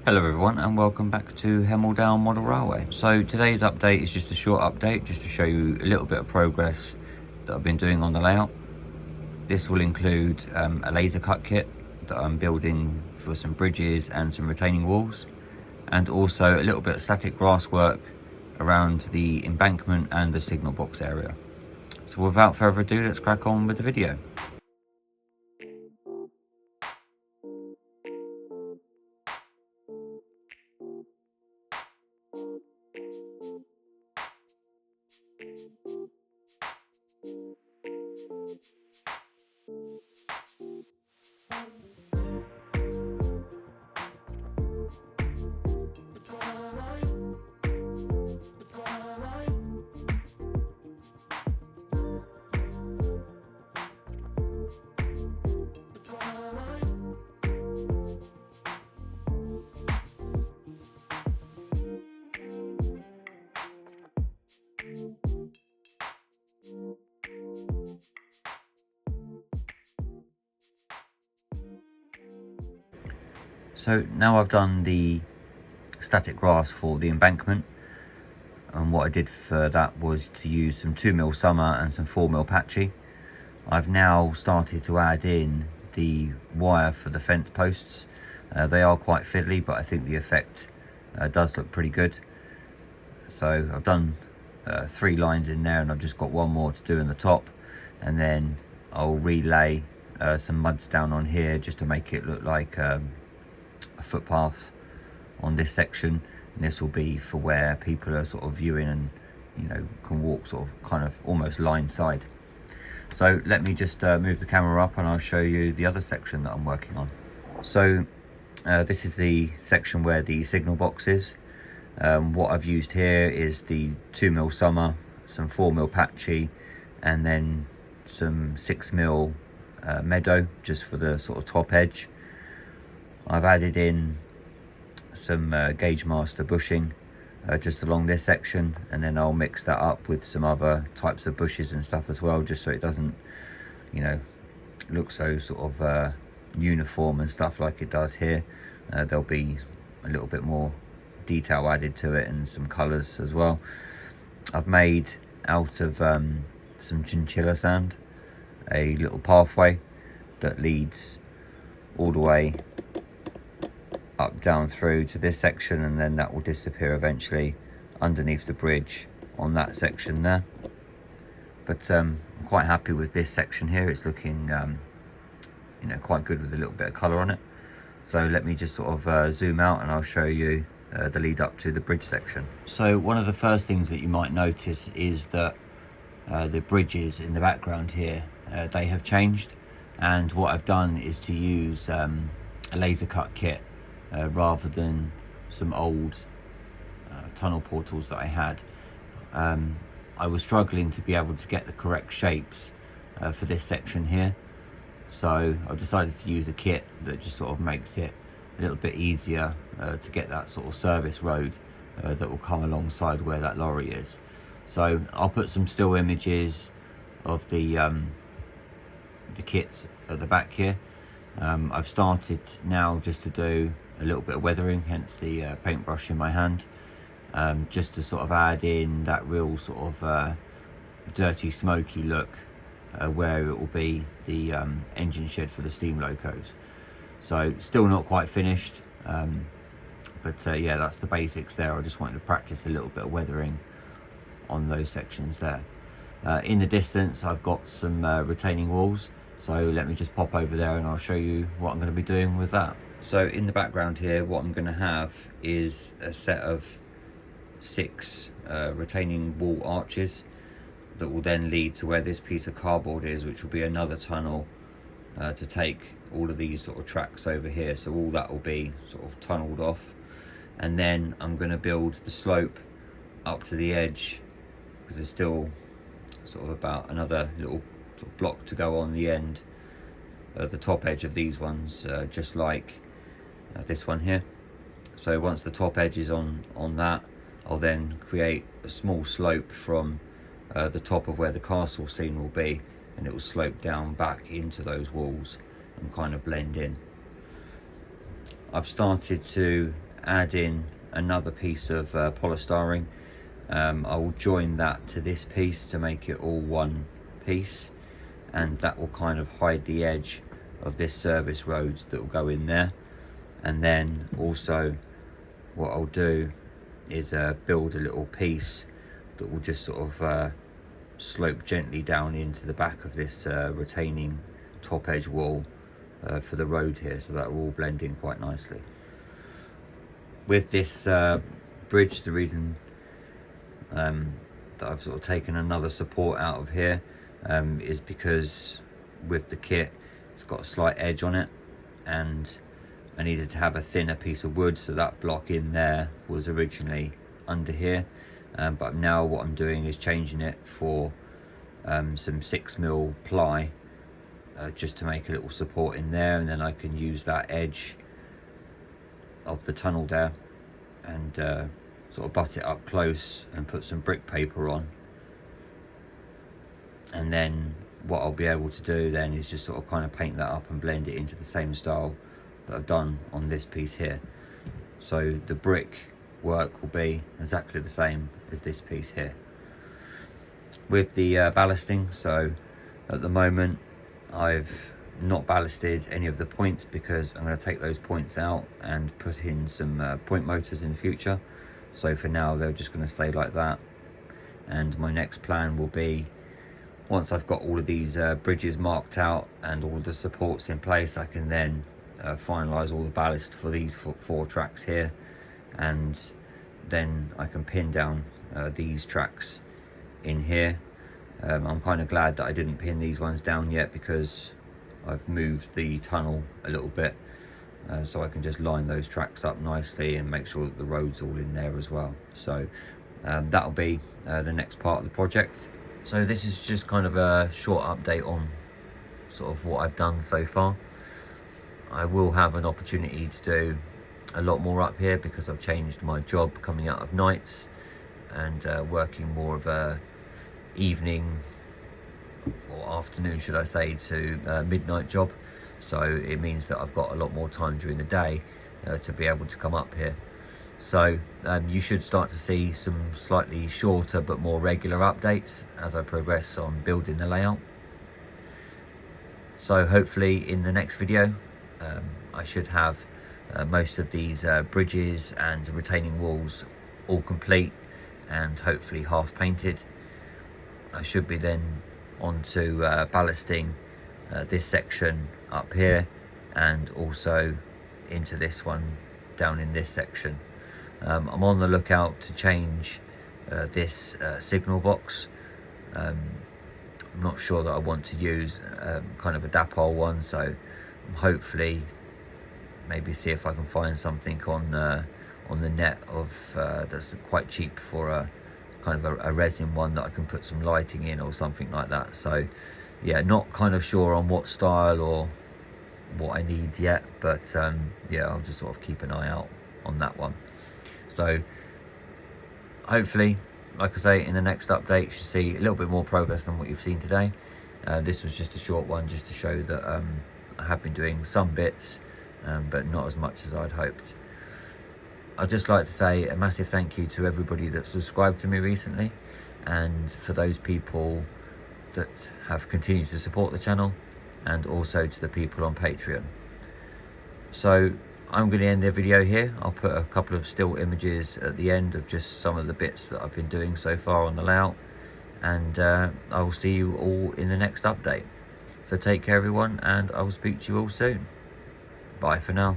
Hello everyone and welcome back to Hemel-Down Model Railway. So today's update is just a short update just to show you a little bit of progress that I've been doing on the layout. This will include a laser cut kit that I'm building for some bridges and some retaining walls, and also a little bit of static grass work around the embankment and the signal box area. So without further ado, let's crack on with the video. So now I've done the static grass for the embankment, and what I did for that was to use some 2mm summer and some 4mm patchy. I've now started to add in the wire for the fence posts. They are quite fiddly, but I think the effect does look pretty good. So I've done 3 lines in there, and I've just got one more to do in the top, and then I'll relay some muds down on here just to make it look like a footpath on this section, and this will be for where people are sort of viewing and, you know, can walk sort of kind of almost line side. So let me just move the camera up and I'll show you the other section that I'm working on. So this is the section where the signal box is. What I've used here is the 2mm summer, some 4mm patchy, and then some 6mm meadow just for the sort of top edge. I've added in some gauge master bushing just along this section, and then I'll mix that up with some other types of bushes and stuff as well, just so it doesn't, you know, look so sort of uniform and stuff like it does here. There'll be a little bit more detail added to it and some colours as well. I've made out of some chinchilla sand a little pathway that leads all the way up down through to this section, and then that will disappear eventually underneath the bridge on that section there. But I'm quite happy with this section here. It's looking you know, quite good with a little bit of colour on it. So let me just sort of zoom out and I'll show you the lead up to the bridge section. So one of the first things that you might notice is that the bridges in the background here, they have changed, and what I've done is to use a laser cut kit rather than some old tunnel portals that I had. I was struggling to be able to get the correct shapes for this section here, so I decided to use a kit that just sort of makes it a little bit easier to get that sort of service road that will come alongside where that lorry is. So I'll put some still images of the kits at the back here. I've started now just to do a little bit of weathering, hence the paintbrush in my hand, just to sort of add in that real sort of dirty, smoky look where it will be the engine shed for the steam locos. So still not quite finished, but yeah, that's the basics there. I just wanted to practice a little bit of weathering on those sections there. In the distance I've got some retaining walls, so let me just pop over there and I'll show you what I'm going to be doing with that. So in the background here, what I'm going to have is a set of 6 retaining wall arches that will then lead to where this piece of cardboard is, which will be another tunnel to take all of these sort of tracks over here. So all that will be sort of tunneled off, and then I'm going to build the slope up to the edge, because there's still sort of about another little sort of block to go on the end, the top edge of these ones, just like this one here. So once the top edge is on that, I'll then create a small slope from the top of where the castle scene will be, and it will slope down back into those walls and kind of blend in. I've started to add in another piece of polystyrene. I will join that to this piece to make it all one piece, and that will kind of hide the edge of this service roads that will go in there. And then also what I'll do is build a little piece that will just sort of slope gently down into the back of this retaining top edge wall for the road here, so that will all blend in quite nicely. With this bridge, the reason that I've sort of taken another support out of here is because with the kit it's got a slight edge on it, and I needed to have a thinner piece of wood, so that block in there was originally under here, but now what I'm doing is changing it for some 6mm ply, just to make a little support in there, and then I can use that edge of the tunnel there and sort of butt it up close and put some brick paper on. And then what I'll be able to do then is just sort of kind of paint that up and blend it into the same style that I've done on this piece here. So the brick work will be exactly the same as this piece here. With the ballasting, so at the moment I've not ballasted any of the points because I'm going to take those points out and put in some point motors in the future. So for now they're just going to stay like that, and my next plan will be, once I've got all of these bridges marked out and all the supports in place, I can then finalise all the ballast for these 4 tracks here, and then I can pin down these tracks in here. I'm kind of glad that I didn't pin these ones down yet, because I've moved the tunnel a little bit, so I can just line those tracks up nicely and make sure that the road's all in there as well. So that'll be the next part of the project. So this is just kind of a short update on sort of what I've done so far. I will have an opportunity to do a lot more up here because I've changed my job coming out of nights and working more of a evening or afternoon, should I say, to midnight job. So it means that I've got a lot more time during the day to be able to come up here. So you should start to see some slightly shorter but more regular updates as I progress on building the layout. So hopefully in the next video I should have most of these bridges and retaining walls all complete and hopefully half painted. I should be then on to ballasting this section up here, and also into this one down in this section. I'm on the lookout to change this signal box. I'm not sure that I want to use kind of a dapole one, so hopefully maybe see if I can find something on the net of that's quite cheap for a kind of a resin one that I can put some lighting in or something like that. So yeah, not kind of sure on what style or what I need yet, but yeah, I'll just sort of keep an eye out on that one. So hopefully, like I say, in the next update you should see a little bit more progress than what you've seen today. This was just a short one just to show that I have been doing some bits, but not as much as I'd hoped. I'd just like to say a massive thank you to everybody that subscribed to me recently, and for those people that have continued to support the channel, and also to the people on Patreon. So I'm going to end the video here. I'll put a couple of still images at the end of just some of the bits that I've been doing so far on the layout, and I will see you all in the next update. So take care everyone, and I will speak to you all soon. Bye for now.